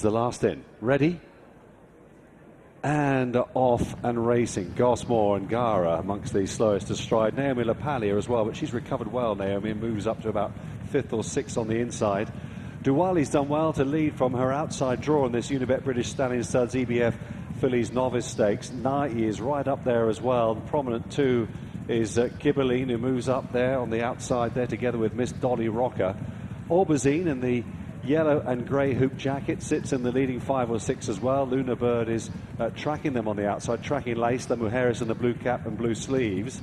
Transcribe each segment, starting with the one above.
the last in. Ready? And off and racing. Gosmore and Gara amongst the slowest to stride. Naomi Lapaglia as well, but she's recovered well, Naomi, and moves up to about 5th or 6th on the inside. Duwali's done well to lead from her outside draw in this Unibet British Stallion Studs EBF Fillies Novice Stakes. Nai is right up there as well. The prominent two is Gibberline, who moves up there on the outside there together with Miss Dolly Rocker. Orbazine in the yellow and grey hoop jacket sits in the leading 5 or 6 as well. Luna Bird is tracking them on the outside, tracking Lace, the Mujeres in the blue cap and blue sleeves.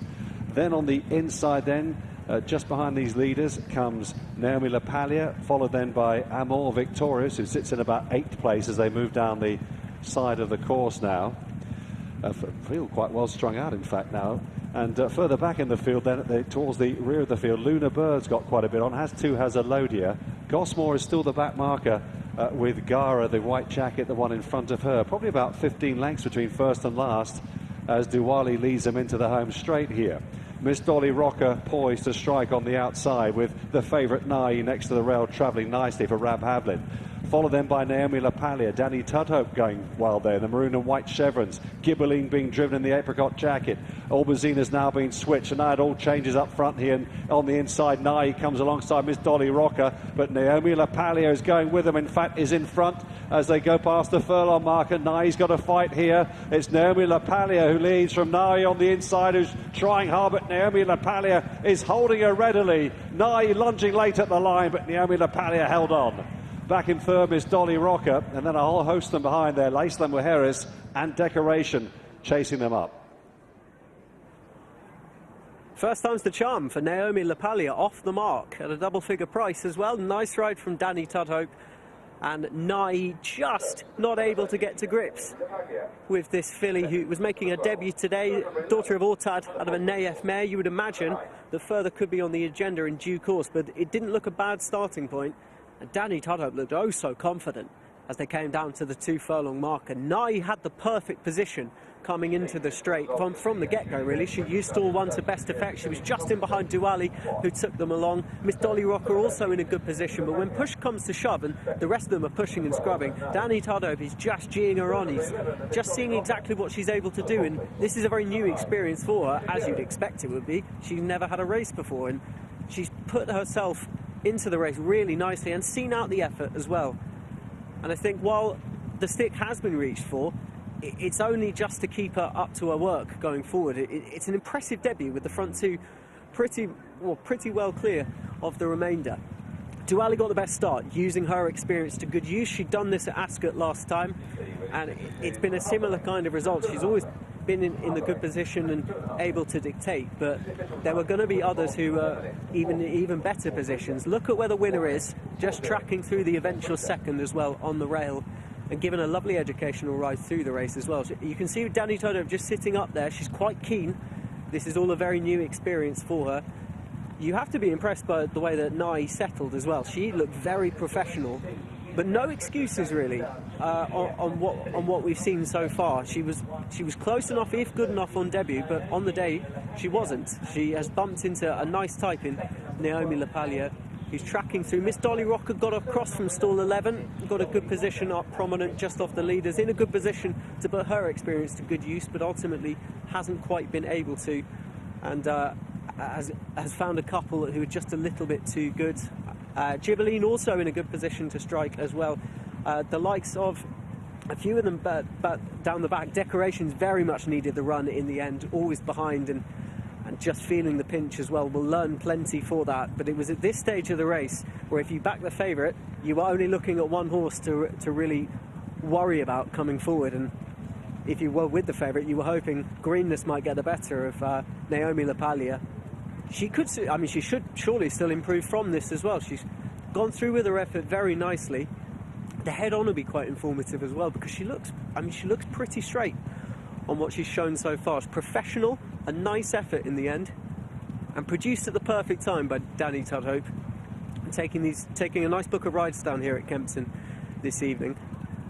Then on the inside then, just behind these leaders comes Naomi Lapaglia, followed then by Amor Victorious, who sits in about 8th place as they move down the side of the course now. Feel quite well strung out, in fact, now. And further back in the field, then towards the rear of the field, Luna Bird's got quite a bit on, has Alodia. Gosmore is still the back marker with Gara, the white jacket, the one in front of her. Probably about 15 lengths between first and last as Duwali leads them into the home straight here. Miss Dolly Rocker poised to strike on the outside with the favourite Nai next to the rail, travelling nicely for Rab Havlin. Followed then by Naomi Lapaglia, Danny Tudhope going well there, the maroon and white chevrons, Gibberline being driven in the apricot jacket. Orbazine has now been switched, and now it all changes up front here, and on the inside Nai comes alongside Miss Dolly Rocker, but Naomi Lapaglia is going with them, in fact is in front as they go past the furlong marker. Nai's got a fight here. It's Naomi Lapaglia who leads from Nai on the inside, who's trying hard, but Naomi Lapaglia is holding her readily. Nai lunging late at the line, but Naomi Lapaglia held on. Back in third is Dolly Rocker, and then a whole host of them behind there, Lace La Mujeres and Decoration chasing them up. First time's the charm for Naomi Lapaglia, off the mark at a double-figure price as well. Nice ride from Danny Tudhope, and Nai just not able to get to grips with this filly who was making her debut today, daughter of Awtadd out of a Nayef mare. You would imagine that further could be on the agenda in due course, but it didn't look a bad starting point. And Danny Tudhope looked oh so confident as they came down to the 2 furlong mark, and Nai had the perfect position coming into the straight from the get-go, really. She used stall 1 to best effect. She was just in behind Duwali, who took them along. Miss Dolly Rocker also in a good position, but when push comes to shove and the rest of them are pushing and scrubbing, Danny Tudhope is just geeing her on. He's just seeing exactly what she's able to do, and this is a very new experience for her, as you'd expect it would be. She's never had a race before, and she's put herself into the race really nicely and seen out the effort as well. And I think while the stick has been reached for, it's only just to keep her up to her work going forward. It's an impressive debut with the front 2 pretty well clear of the remainder. Duwali got the best start, using her experience to good use. She'd done this at Ascot last time, and it's been a similar kind of result. She's always been in the good position and able to dictate, but there were going to be others who were even better positions. Look at where the winner is, just tracking through the eventual second as well on the rail, and given a lovely educational ride through the race as well. So you can see Danny Tudhope just sitting up there. She's quite keen. This is all a very new experience for her. You have to be impressed by the way that Nai settled as well. She looked very professional, but no excuses really on what we've seen so far. She was close enough, if good enough, on debut, but on the day she wasn't. She has bumped into a nice type in Naomi Lapaglia, who's tracking through. Miss Dolly Rocker got across from stall 11, got a good position up prominent just off the leaders, in a good position to put her experience to good use, but ultimately hasn't quite been able to, and has found a couple who are just a little bit too good. Gibberline also in a good position to strike as well. The likes of a few of them but down the back. Decorations very much needed the run in the end, always behind and just feeling the pinch as well. We'll learn plenty for that, but it was at this stage of the race where if you back the favourite, you were only looking at one horse to really worry about coming forward, and if you were with the favourite, you were hoping greenness might get the better of Naomi Lapaglia. She should surely still improve from this as well. She's gone through with her effort very nicely. The head-on will be quite informative as well, because she looks pretty straight on what she's shown so far. It's professional, a nice effort in the end, and produced at the perfect time by Danny Tudhope, taking a nice book of rides down here at Kempton this evening.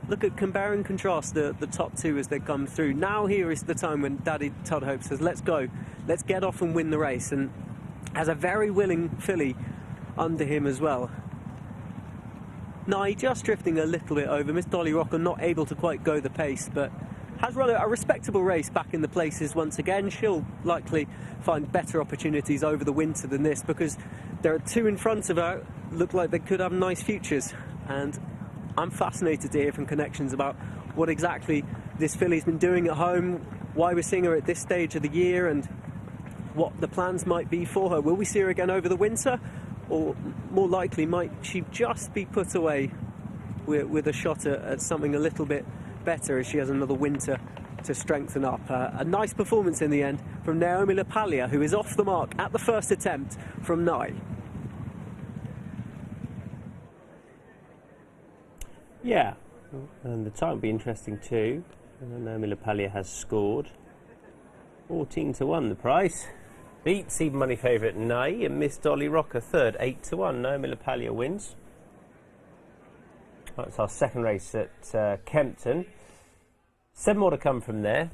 Look at, compare and contrast the top 2 as they come through. Now here is the time when Danny Tudhope says, let's go, let's get off and win the race, and has a very willing filly under him as well. Nye just drifting a little bit over. Miss Dolly Rocker not able to quite go the pace, but has run a respectable race back in the places once again. She'll likely find better opportunities over the winter than this, because there are two in front of her, look like they could have nice futures. And I'm fascinated to hear from Connections about what exactly this filly's been doing at home, why we're seeing her at this stage of the year, and what the plans might be for her. Will we see her again over the winter? Or more likely, might she just be put away with a shot at something a little bit better as she has another winter to strengthen up? A nice performance in the end from Naomi Lapaglia, who is off the mark at the first attempt from Nye. Yeah, and the time will be interesting too. Naomi Lapaglia has scored. 14-1 the price. Beats even money favourite Nye, and Miss Dolly Rocker third, 8-1. Naomi Lapaglia wins. That's our second race at Kempton. 7 more to come from there.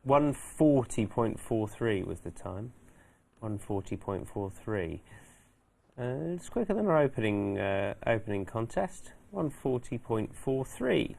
140.43 was the time. 140.43. It's quicker than our opening contest. 140.43.